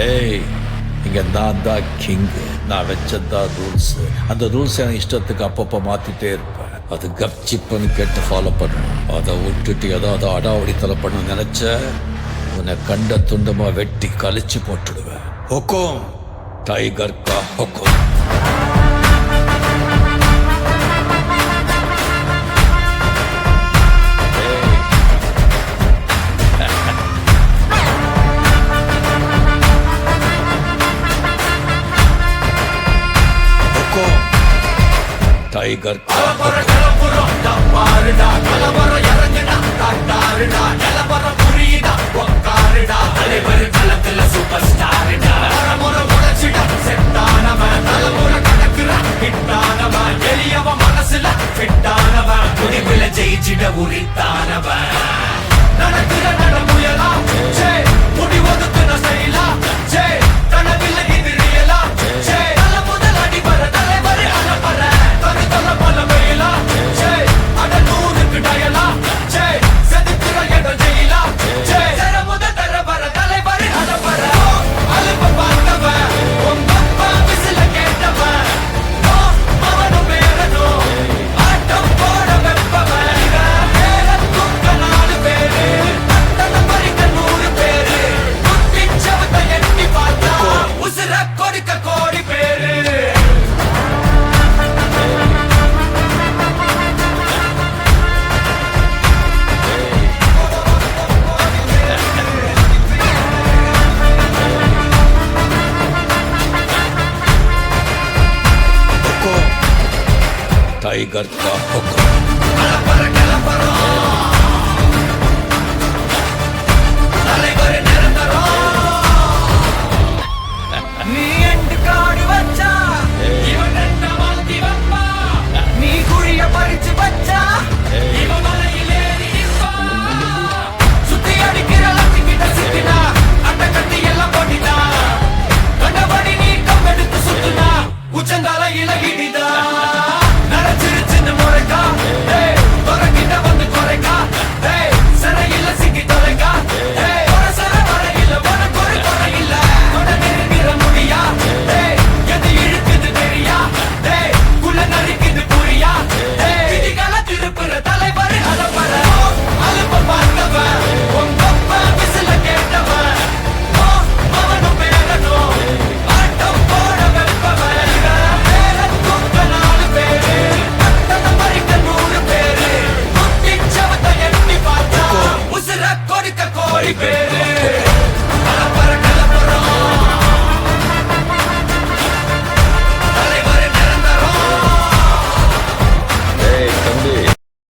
ஏய், இங்க நான் தான் கிங். நான் வச்சதான் ரூல்ஸ். அந்த ரூல்ஸ் எனக்கு இஷ்டத்துக்கு அப்பப்போ மாத்திட்டே இருப்பேன். அது கப்சிப்புன்னு கேட்டு ஃபாலோ பண்ணணும். அதை விட்டுட்டு ஏதாவது அடாவடித்தலை பண்ண நினைச்ச உன்னை கண்ட துண்டமா வெட்டி கழிச்சு போட்டுடுவேன். ஹொக்கோம், டைகர் கா ஹொக்கோம். டைகர் மனசுல ஜெயிச்சிட உரித்தானவன் நடக்கிற நடமுயலா முடி ஒதுக்குன செயலா கனவில்ல இது ரியலா நல்ல முதல் அடிபர தலைவர் அலப்பற தனி தொல்ல பல வெயிலா அட நூறுக்கு டயலா செதுக்குற இடம் ஜெயிலா தர முத தர வர தலைவர் அலப்பற அலுப்ப பார்த்தவன் உங்க அப்பா விசில கேட்டவன் அவனும் பேரனும் ஆட்டம் போட வெப்பவன் பேர தூக்க 4 பேரு தன பறிக்க 100 பேரு குத்திச்சவத்தை எட்டி பார்த்தா உசுர கொடுக்க கோடி பேரு. டைகர் கா ஹொக்கோம்.